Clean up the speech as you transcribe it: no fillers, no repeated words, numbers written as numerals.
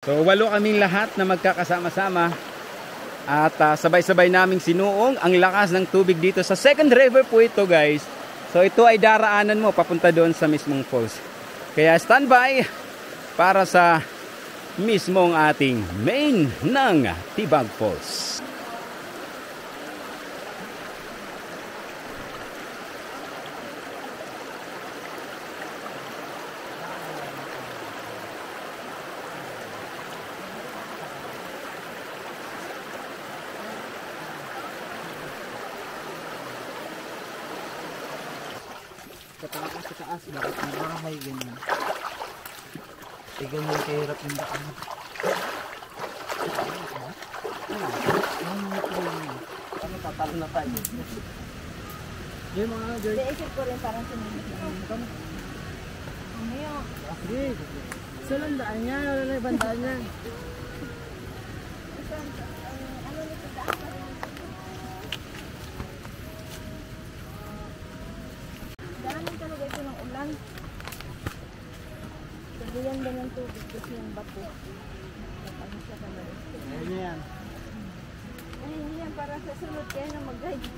So walo kaming lahat na magkakasama-sama at sabay-sabay naming sinuong ang lakas ng tubig dito sa second river po ito, guys. So ito ay daraanan mo papunta doon sa mismong falls. Kaya standby para sa mismong ating main ng Tibag Falls. Sa taas, bakit may bahay ganyan? Tignan mo yung kahirap yung daan. Ano, tatalo na tayo. Yung mga girls. Isip ko rin parang sinunod na. Ano yun? Sige. Isa lang daan niya, wala na ibang daan niya. Ano nito daan? Daanan talaga ito ng ulan. Sabihan ba ng tubig kasi yung bato? Ano siya talaga? Ayun yan. Ay, hindi yan para sa sunod kayo na mag-guide.